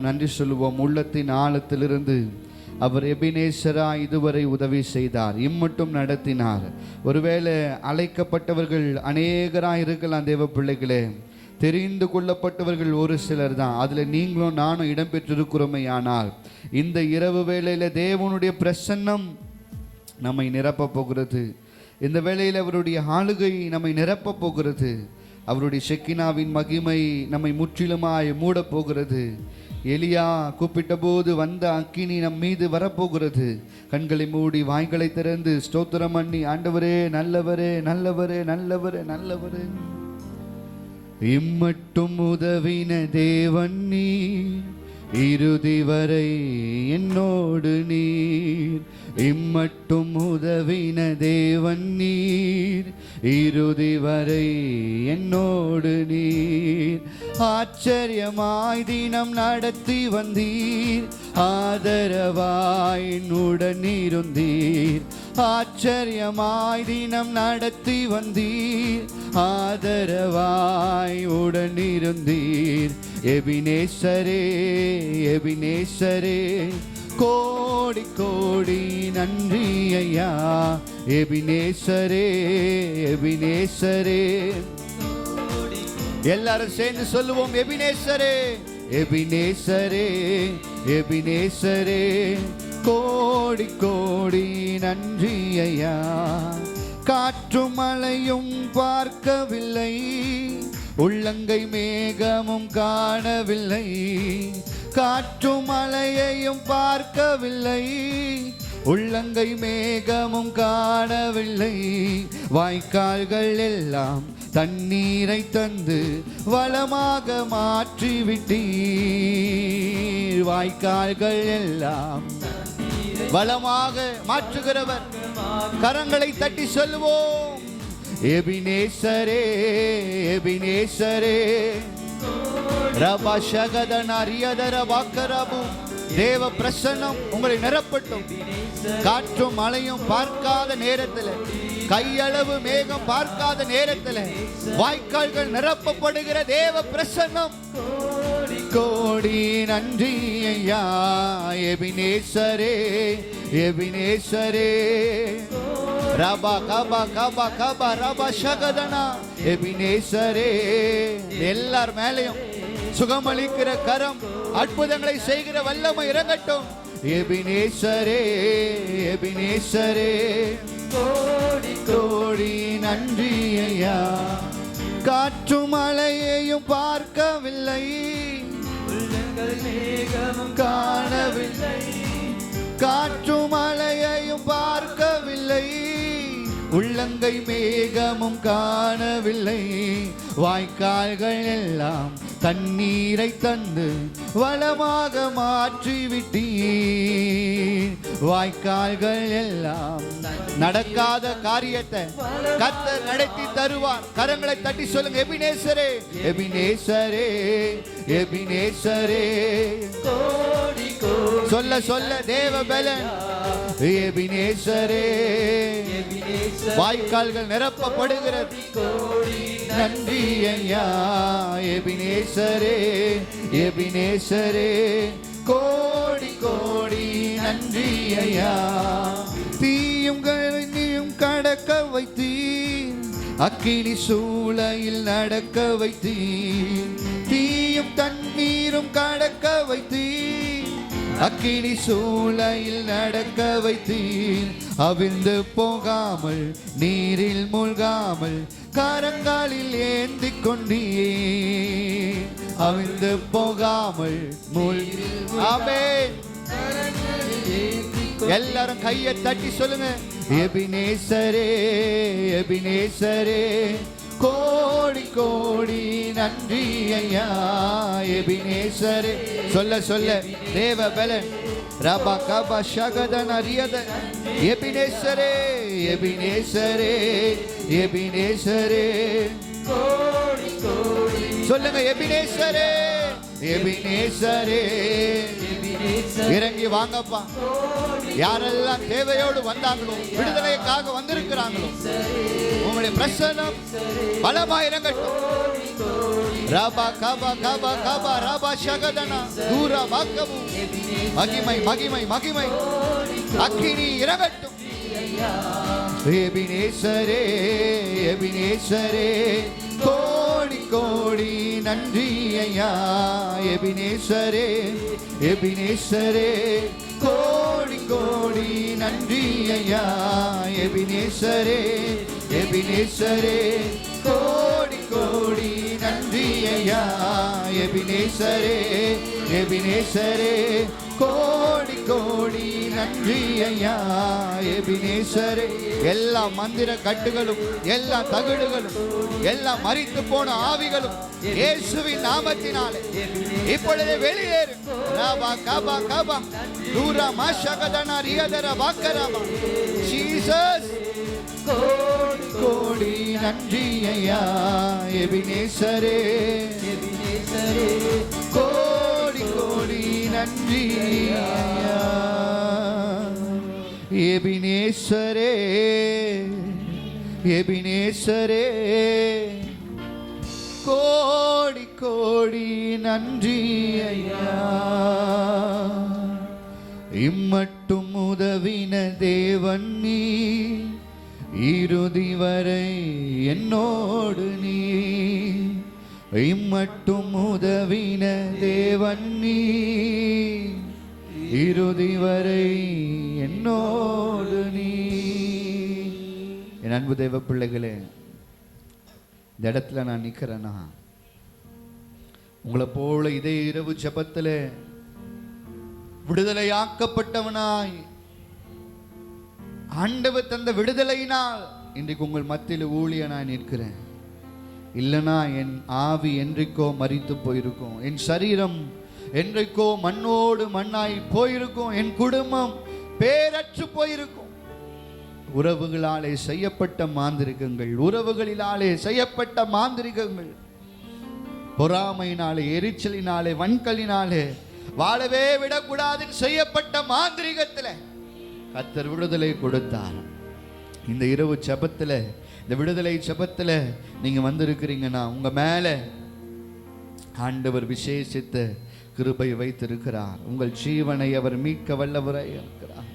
நன்றி சொல்லுவோம். உள்ளத்தின் ஆழத்திலிருந்து அவர் எபினேசரா இதுவரை உதவி செய்தார், இம்மட்டும் நடத்தினார். ஒருவேளை அழைக்கப்பட்டவர்கள் அநேகராக இருக்கலாம் தேவ பிள்ளைகளே, தெரிந்து கொள்ளப்பட்டவர்கள் ஒரு சிலர் தான். அதில் நீங்களும் நானும் இடம்பெற்றிருக்கிறோமே. ஆனால் இந்த இரவு வேளையில் தேவனுடைய பிரசன்னம் நம்மை நிரப்ப போகிறது. இந்த வேளையில் அவருடைய ஆளுகை நம்மை நிரப்ப போகிறது. அவருடைய ஷெக்கினாவின் மகிமை நம்மை முற்றிலுமாய் மூடப் போகிறது. எலியா கூப்பிட்ட போது வந்த அக்கினி நம் மீது வரப்போகிறது. கண்களை மூடி வாய்களை திறந்து ஸ்தோத்திரம் பண்ணி, ஆண்டவரே நல்லவரே நல்லவரே நல்லவரே நல்லவரே, இம்மட்டும் உதவின தேவன் நீர், இறுதி வரை என்னோடு நீர். இம்மட்டும் உதவின தேவன் நீர், இறுதி வரை என்னோடு நீர். ஆச்சரியமாய் தினம் நடத்தி வந்தீர், ஆதரவாய் என்னுடன் இருந்தீர். ஆச்சரியமாய் தினம் நடத்தி வந்தீர், ஆதரவாய் உடன் இருந்தீர். எபினேசரே எபினேசரே, கோடி கோடி நன்றி ஐயா. எபினேசரே எபினேசரே, எல்லாரும் சேர்ந்து சொல்லுவோம். எபினேசரே எபினேசரே எபினேசரே, கோடி கோடி நன்றி ஐயா. காற்றும் மழையும் பார்க்கவில்லை, உள்ளங்கை மேகமும் காணவில்லை. காற்றும் மழையையும் பார்க்கவில்லை, உள்ளங்கை மேகமும் காணவில்லை. வாய்க்கால்கள் எல்லாம் தண்ணீரை தந்து வளமாக மாற்றிவிட்டீர். வாய்க்கால்கள் எல்லாம் வளமாக மாற்றுகிறவர். கரங்களை தட்டி சொல்லுவோம். எபினேசரே எபினேசரே, ரபா ஷகதன அரியதர வாக்கரபு, தேவ பிரசன்னம் உங்களை நிரப்பட்டும். காற்றும் மழையும் பார்க்காத நேரத்தில், கையளவு மேகம் பார்க்காத நேரத்தில் வாய்க்கால்கள் நிரப்பப்படுகிற தேவ பிரசன்னம். கோடி நன்றி ஐயா. எபினேசரே எபினேசரே, ரபா கபா கபா கபா ரபா ஷகதனா. எபினேசரே, எல்லார் மேலையும் சுகமளிக்கிற கரம், அற்புதங்களை செய்கிற வல்லமை இறங்கட்டும். எபினேசரே எபினேசரே, கோடி கோடி நன்றி ஐயா. காற்று மழையையும் பார்க்கவில்லை, உள்ளங்கள் மேகமும் காணவில்லை. காற்று மழையையும் பார்க்கவில்லை, உள்ளங்கை மேகமும் காணவில்லை. வாய்க்கால்கள் எல்லாம் தண்ணீரை தந்து வளமாக மாற்றிவிட்டீர். வாய்க்கால்கள் எல்லாம் நடக்காத காரியத்தை கர்த்தர் நடத்தி தருவார். கரங்களை தட்டி சொல்லுங்க. எபினேசரே எபினேசரே எபினேசரே, சொல்ல சொல்ல தேவ பலன். எபினேசரே, வாய்க்கால்கள் நிரப்பப்படுகிறது. நன்றி ஐயா. எபினேசரே எபினேசரே, கோடி கோடி நன்றி ஐயா. தீயும் கண்ணியும் கடக்க வைத்தீர், அக்கினி சூளையில் நடக்க வைத்தீர். தீயும் தண்ணீரும் கடக்க வைத்தீர், அக்கினி சூளையில் நடக்க வைத்தீர். அவிழ்ந்து போகாமல் நீரில் மூழ்காமல் கரங்களில் ஏந்தி கொண்டீர். அவிழ்ந்து போகாமல் ஆமென். எல்லாரும் கையை தட்டி சொல்லுங்க. எபினேசரே எபினேசரே, கோடி கோடி நன்றி ஐயா. எபினேசரே, சொல்ல சொல்ல தேவ பலன். ரபா கபா ஷகதன அரியத. எபினேசரே எபினேசரே எபினேசரே, கோடி கோடி சொல்லுங்க. எபினேசரே எபினேசரே இறங்கி வாங்கப்பா. யாரெல்லாம் தேவையோடு வந்தாங்களோ, விடுதலைக்காக வந்திருக்கிறாங்களோ, உங்களுடைய பிரசன்னம் பலமா இறங்கட்டும். ராபா காபா காபா காபா ராபா ஷகதனா தூரா வாக்கமு. மகிமை மகிமை மகிமை அக்கினி இறங்கட்டும். எபினேசரே எபினேசரே கோடி கோடி நன்றி ஐயா. எபினேசரே எபினேசரே கோடி கோடி நன்றி ஐயா. எபினேசரே எபினேசரே கோடி கோடி நன்றி ஐயா. எபினேசரே எபினேசரே கோடி கோடி நன்றி ஐயா. எபினேசரே எல்லா மந்திர கட்டுகளும், எல்லா தகடுகளும், எல்லா மரித்து போன ஆவிகளும் இயேசுவின் நாமத்தினாலே இப்பொழுது வெளியேறு. ராபா காபா காபா தூரா மாஷகதனா ரியதர வாக்கராபா. ஜீசஸ் கோடி கோடி நன்றி ஐயா. எபினேசரே எபினேசரே கோடி கோடி நன்றி ஐயா. எபினேசரே எபினேசரே கோடி கோடி நன்றி ஐயா. இம்மட்டும் உதவின தேவன் நீ, இறுதி வரை என்னோடு நீ. இம்மட்டும் உதவின தேவன் நீ, இறுதி வரை என்னோடு நீ. என் அன்பு தேவ பிள்ளைகளே, இந்த இடத்துல நான் நிற்கிறேன்னா உங்களை போல இதே இரவு ஜெபத்தில் விடுதலையாக்கப்பட்டவனாய் ஆண்டவர் தந்த விடுதலையினால் இன்றைக்கு உங்கள் மத்தியில் ஊழியனாய் நிற்கிறேன். இல்லைனா என் ஆவி என்றைக்கோ மரித்து போயிருக்கும், என் சரீரம் என்றைக்கோ மண்ணோடு மண்ணாய் போயிருக்கும், என் குடும்பம் பேரற்று போயிருக்கும். உறவுகளாலே செய்யப்பட்ட மாந்திரிகங்கள், உறவுகளினாலே செய்யப்பட்ட மாந்திரிகங்கள், பொறாமையினாலே, எரிச்சலினாலே, வன்களினாலே வாழவே விடக்கூடாதுன்னு செய்யப்பட்ட மாந்திரிகத்தில் கர்த்தர் விடுதலை கொடுத்தார். இந்த இரவு ஜெபத்தில், இந்த விடுதலை ஜெபத்தில் நீங்க வந்திருக்கிறீங்கன்னா உங்க மேல ஆண்டவர் விசேஷித்த கிருபை வைத்திருக்கிறார். உங்கள் ஜீவனை அவர் மீட்க வல்லவராய் இருக்கிறார்.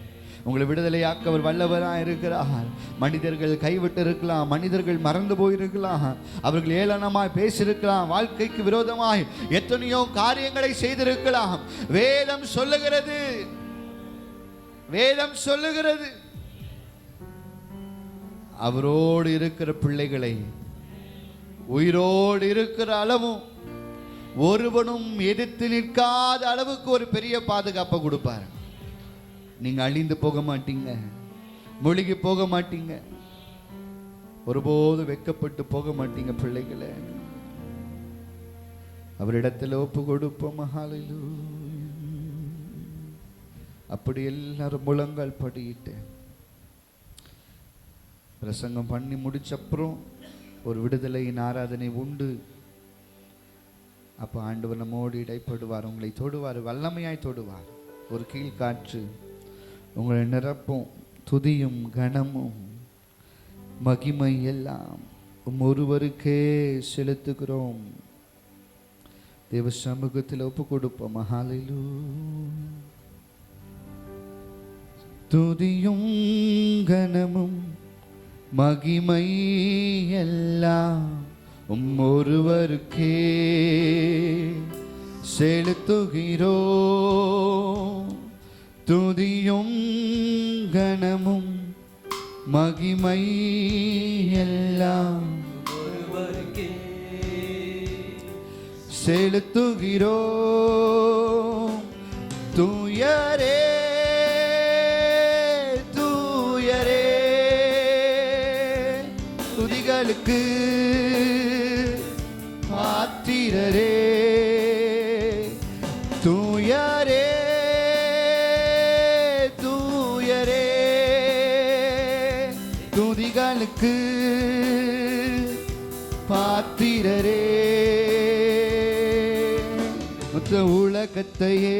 உங்களை விடுதலையாக்க அவர் வல்லவராய் இருக்கிறார். மனிதர்கள் கைவிட்டு இருக்கலாம், மனிதர்கள் மறந்து போயிருக்கலாம், அவர்கள் ஏளனமாய் பேசியிருக்கலாம், வாழ்க்கைக்கு விரோதமாய் எத்தனையோ காரியங்களை செய்திருக்கலாம். வேதம் சொல்லுகிறது, வேதம் சொல்லுகிறது, அவரோடு இருக்கிற பிள்ளைகளை உயிரோடு இருக்கிற அளவும் ஒருவனும் எதிர்த்து நிற்காத அளவுக்கு ஒரு பெரிய பாதுகாப்பை கொடுப்பார். நீங்க அழிந்து போக மாட்டீங்க, மூழ்கி போக மாட்டீங்க, ஒருபோது வெட்கப்பட்டு போக மாட்டீங்க. பிள்ளைகளை அவரிடத்தில் ஒப்பு கொடுப்போம். ஹல்லேலூயா. அப்படி எல்லாரும் முழங்கால் படியிட்டு பிரசங்கம் பண்ணி முடிச்சப்புறம் ஒரு விடுதலையின் ஆராதனை உண்டு. அப்போ ஆண்டவர் நம்மோடு இடைப்படுவார், உங்களை தொடுவார், வல்லமையாய் தொடுவார். ஒரு கீழ்காற்று உங்களை நிரப்பும். துதியும் கனமும் மகிமை எல்லாம் ஒருவருக்கே செலுத்துகிறோம். தேவ சமூகத்தில் ஒப்பு கொடுப்போம். ஹல்லேலூயா. துதியும் கனமும் மகிமை எல்லாம் ஒருவருக்கே செலுத்துகிறோம். துதியும் கனமும் மகிமை எல்லாம் ஒருவருக்கே செலுத்துகிறோம். தூயரே தூயரே துதிகளுக்கு பாத்திரரே. தூயரே தூயரே துதிகளுக்கு பாத்திரரே. மொத்த உலகத்தையே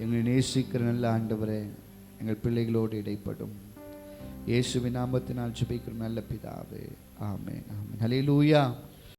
எங்களை நேசிக்கிற நல்ல ஆண்டவரே, எங்கள் பிள்ளைகளோடு இடைப்படும். இயேசுவின் நாமத்தினால் ஜெபிக்கிறோம் நல்ல பிதாவே. ஆமென், ஆமென். ஹல்லேலூயா.